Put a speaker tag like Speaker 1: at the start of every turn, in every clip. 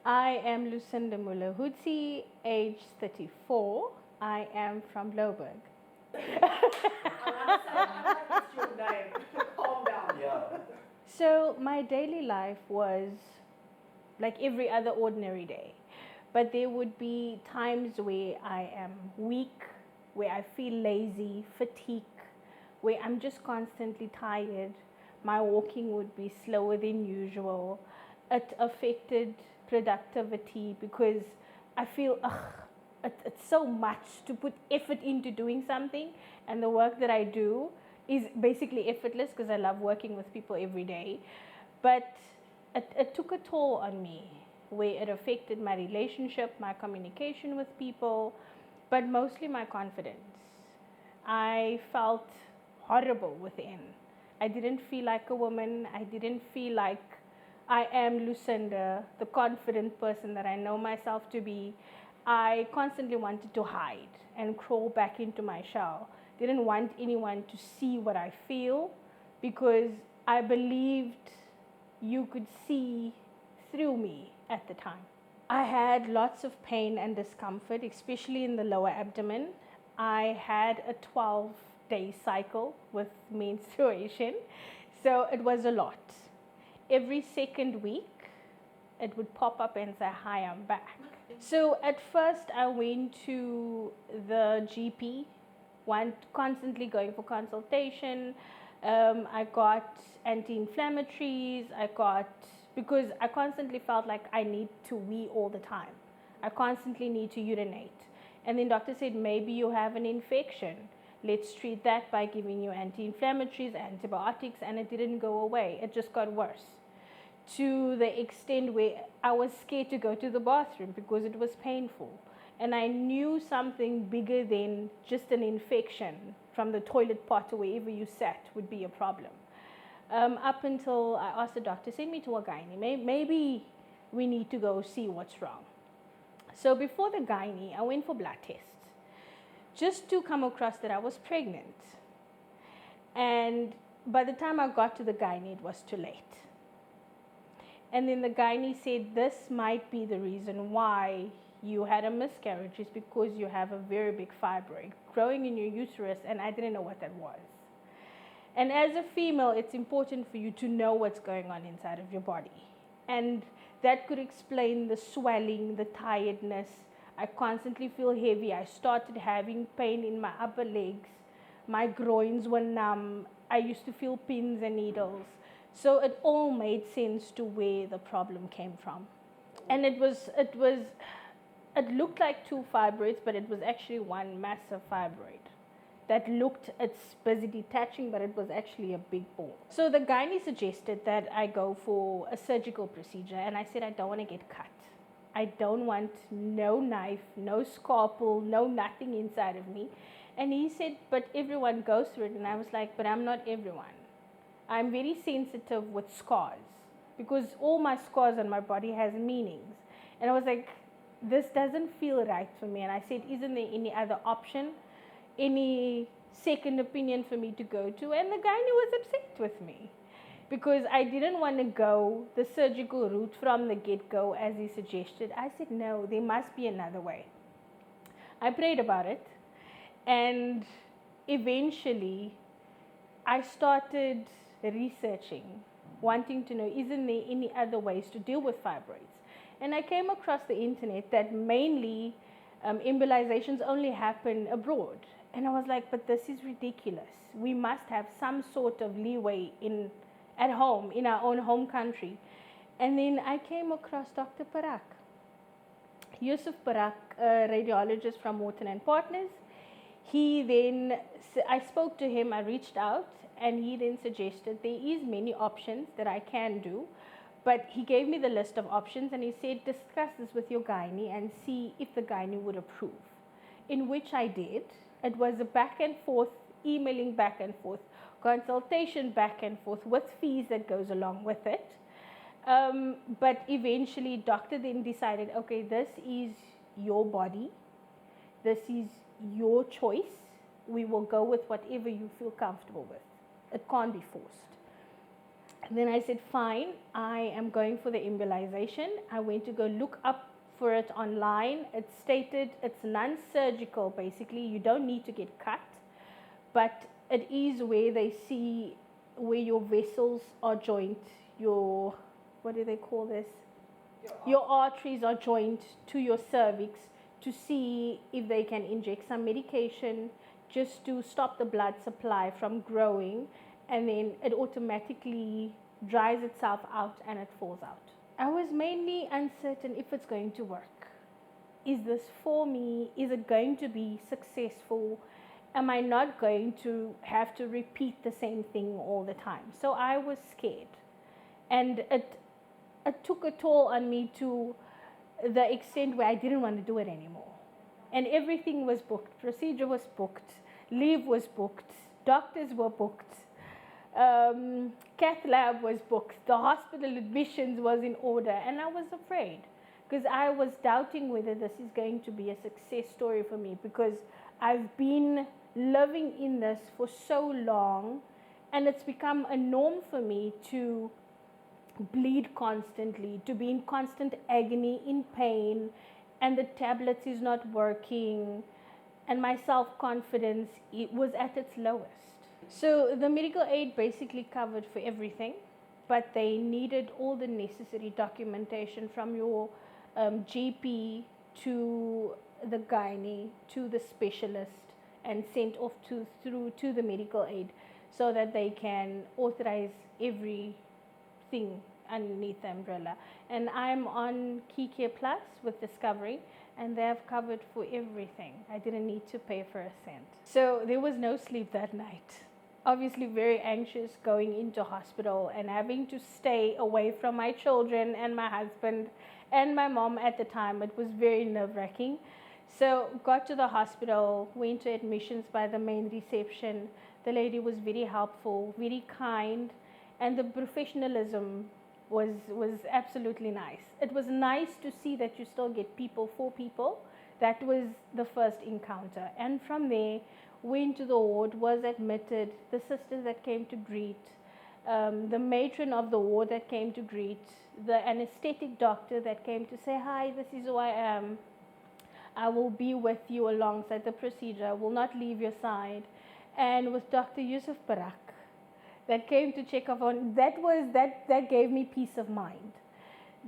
Speaker 1: I am Lucinda Mulaudzi, age 34. I am from Joburg.
Speaker 2: It's your name. Calm down.
Speaker 3: Yeah.
Speaker 1: So my daily life was like every other ordinary day. But there would be times where I am weak, where I feel lazy, fatigue, where I'm just constantly tired. My walking would be slower than usual. It affected productivity because I feel, it's so much to put effort into doing something, and the work that I do is basically effortless because I love working with people every day. But it took a toll on me, where it affected my relationship, my communication with people, but mostly my confidence. I felt horrible within. I didn't feel like a woman. I didn't feel like I am Lucinda, the confident person that I know myself to be. I constantly wanted to hide and crawl back into my shell. Didn't want anyone to see what I feel because I believed you could see through me at the time. I had lots of pain and discomfort, especially in the lower abdomen. I had a 12-day cycle with menstruation, so it was a lot. Every second week, it would pop up and say, "Hi, I'm back." So at first, I went to the GP, constantly going for consultation. I got anti-inflammatories. Because I constantly felt like I need to wee all the time. I constantly need to urinate. And then doctor said, maybe you have an infection. Let's treat that by giving you anti-inflammatories, antibiotics, and it didn't go away. It just got worse. To the extent where I was scared to go to the bathroom because it was painful. And I knew something bigger than just an infection from the toilet pot or wherever you sat would be a problem. Up until I asked the doctor, send me to a gynae. Maybe we need to go see what's wrong. So before the gynae, I went for blood tests just to come across that I was pregnant. And by the time I got to the gynae, it was too late. And then the gynae said, this might be the reason why you had a miscarriage, is because you have a very big fibroid growing in your uterus, and I didn't know what that was. And as a female, it's important for you to know what's going on inside of your body. And that could explain the swelling, the tiredness. I constantly feel heavy. I started having pain in my upper legs. My groins were numb. I used to feel pins and needles. So it all made sense to where the problem came from. And it looked like two fibroids, but it was actually one massive fibroid that it's busy detaching, but it was actually a big ball. So the gynae suggested that I go for a surgical procedure, and I said I don't want to get cut. I don't want no knife, no scalpel, no nothing inside of me. And he said, but everyone goes through it. And I was like, but I'm not everyone. I'm very sensitive with scars because all my scars on my body has meanings. And I was like, this doesn't feel right for me. And I said, isn't there any other option? Any second opinion for me to go to? And the gynae was upset with me because I didn't want to go the surgical route from the get-go as he suggested. I said, no, there must be another way. I prayed about it, and eventually I started researching, wanting to know, isn't there any other ways to deal with fibroids? And I came across the internet that mainly embolizations only happen abroad. And I was like, but this is ridiculous. We must have some sort of leeway at home, in our own home country. And then I came across Dr. Parak, Yusuf Parak, a radiologist from Morton Partners. I spoke to him, I reached out, and he then suggested there is many options that I can do. But he gave me the list of options and he said, discuss this with your gynae and see if the gynae would approve. In which I did. It was a back and forth, emailing back and forth, consultation back and forth with fees that goes along with it. But eventually doctor then decided, okay, this is your body. This is your choice. We will go with whatever you feel comfortable with. It can't be forced. Then I said, fine, I am going for the embolization. I went to go look up for it online. It stated it's non-surgical, basically. You don't need to get cut, but it is where they see where your vessels are joined, your, what do they call this? Your arteries are joined to your cervix, to see if they can inject some medication just to stop the blood supply from growing, and then it automatically dries itself out and it falls out. I was mainly uncertain if it's going to work. Is this for me? Is it going to be successful? Am I not going to have to repeat the same thing all the time? So I was scared, and it took a toll on me to the extent where I didn't want to do it anymore. And everything was booked. Procedure was booked. Leave was booked. Doctors were booked. Cath lab was booked. The hospital admissions was in order. And I was afraid because I was doubting whether this is going to be a success story for me, because I've been living in this for so long, and it's become a norm for me to bleed constantly, to be in constant agony, in pain, and the tablets is not working, and my self-confidence, it was at its lowest. So the medical aid basically covered for everything, but they needed all the necessary documentation from your GP to the gynae to the specialist, and sent off through to the medical aid, so that they can authorize everything underneath the umbrella. And I'm on Key Care Plus with Discovery, and they have covered for everything. I didn't need to pay for a cent. So there was no sleep that night. Obviously very anxious going into hospital and having to stay away from my children and my husband and my mom at the time. It was very nerve-wracking. So got to the hospital, went to admissions by the main reception. The lady was very helpful, very kind, and the professionalism was absolutely nice. It was nice to see that you still get people for people. That was the first encounter. And from there, went to the ward, was admitted, the sisters that came to greet, the matron of the ward that came to greet, the anesthetic doctor that came to say, hi, this is who I am. I will be with you alongside the procedure. I will not leave your side. And with Dr. Yusuf Parak, that came to check up on, that gave me peace of mind.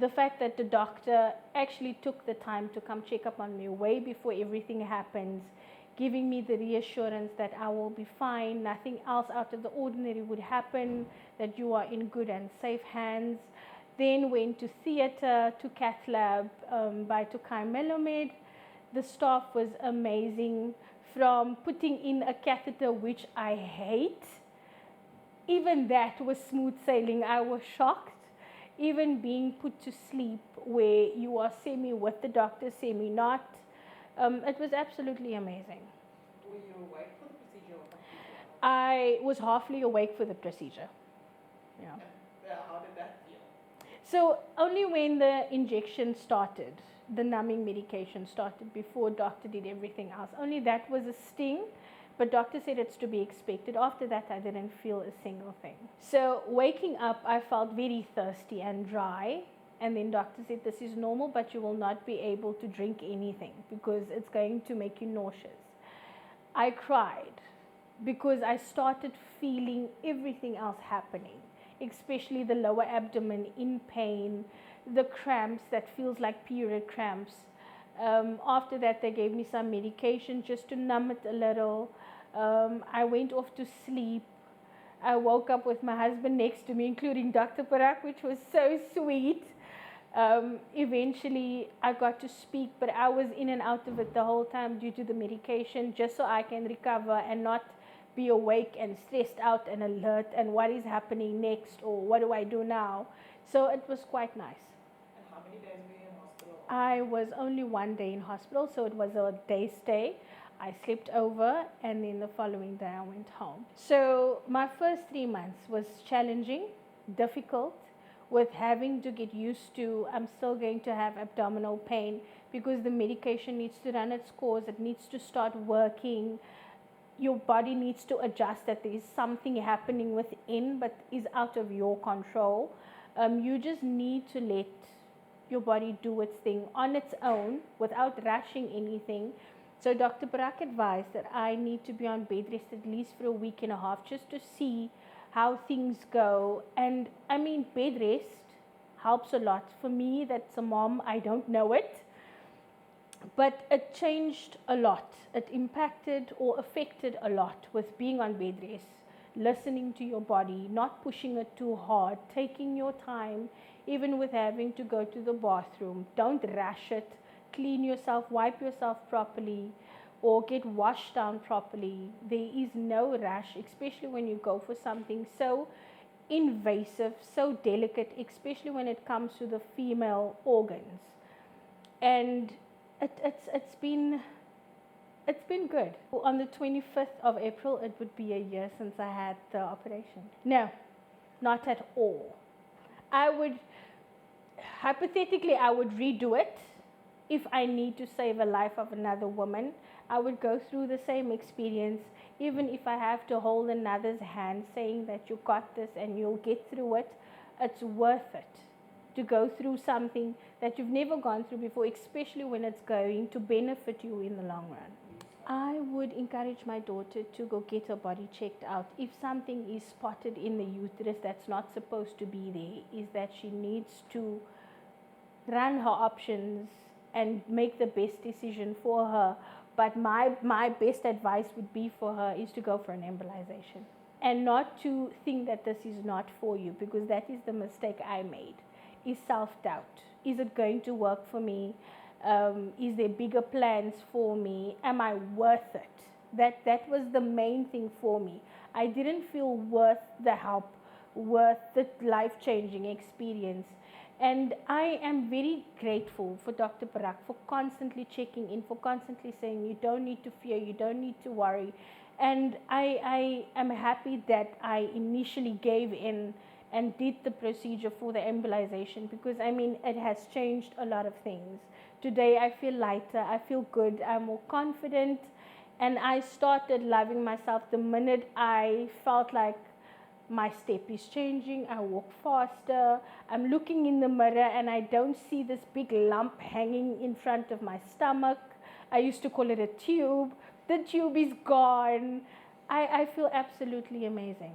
Speaker 1: The fact that the doctor actually took the time to come check up on me way before everything happens, giving me the reassurance that I will be fine, nothing else out of the ordinary would happen, that you are in good and safe hands. Then went to theatre, to cath lab by Tukai Melomed. The staff was amazing, from putting in a catheter, which I hate. Even that was smooth sailing. I was shocked. Even being put to sleep, where you are semi with the doctor, semi not. It was absolutely amazing.
Speaker 2: Were you awake for the procedure?
Speaker 1: I was halfly awake for the procedure. Yeah.
Speaker 2: How did that feel?
Speaker 1: So only when the injection started, the numbing medication started, before doctor did everything else. Only that was a sting, but doctor said it's to be expected. After that, I didn't feel a single thing. So waking up, I felt very thirsty and dry. And then doctor said, this is normal, but you will not be able to drink anything because it's going to make you nauseous. I cried because I started feeling everything else happening, especially the lower abdomen in pain, the cramps that feels like period cramps. After that, they gave me some medication just to numb it a little. I went off to sleep. I woke up with my husband next to me, including Dr. Parak, which was so sweet. Eventually, I got to speak, but I was in and out of it the whole time due to the medication, just so I can recover and not be awake and stressed out and alert and what is happening next or what do I do now. So it was quite nice.
Speaker 2: And how many days were you in hospital?
Speaker 1: I was only 1 day in hospital, so it was a day stay. I slept over, and then the following day I went home. So my first 3 months was challenging, difficult, with having to get used to, I'm still going to have abdominal pain because the medication needs to run its course. It needs to start working. your body needs to adjust, that there is something happening within but is out of your control. You just need to let your body do its thing on its own without rushing anything. So Dr. Parak advised that I need to be on bed rest at least for a week and a half just to see how things go. And I mean, bed rest helps a lot. For me, that's a mom, I don't know it, but it changed a lot. It impacted or affected a lot with being on bed rest, listening to your body, not pushing it too hard, taking your time, even with having to go to the bathroom. Don't rush it. Clean yourself, wipe yourself properly, or get washed down properly. There is no rush, especially when you go for something so invasive, so delicate, especially when it comes to the female organs. And it's been good. On the 25th of April, it would be a year since I had the operation. No, not at all. Hypothetically, I would redo it. If I need to save a life of another woman, I would go through the same experience, even if I have to hold another's hand saying that you got this and you'll get through it. It's worth it to go through something that you've never gone through before, especially when it's going to benefit you in the long run. I would encourage my daughter to go get her body checked out. If something is spotted in the uterus that's not supposed to be there, is that she needs to run her options and make the best decision for her. But my best advice would be for her is to go for an embolization and not to think that this is not for you, because that is the mistake I made, is self-doubt. Is it going to work for me? Is there bigger plans for me? Am I worth it? That was the main thing for me. I didn't feel worth the help, worth the life-changing experience. And I am very grateful for Dr. Parak for constantly checking in, for constantly saying you don't need to fear, you don't need to worry. And I am happy that I initially gave in and did the procedure for the embolization, because I mean, it has changed a lot of things. Today I feel lighter, I feel good, I'm more confident, and I started loving myself the minute I felt like my step is changing, I walk faster, I'm looking in the mirror and I don't see this big lump hanging in front of my stomach. I used to call it a tube. The tube is gone. I feel absolutely amazing.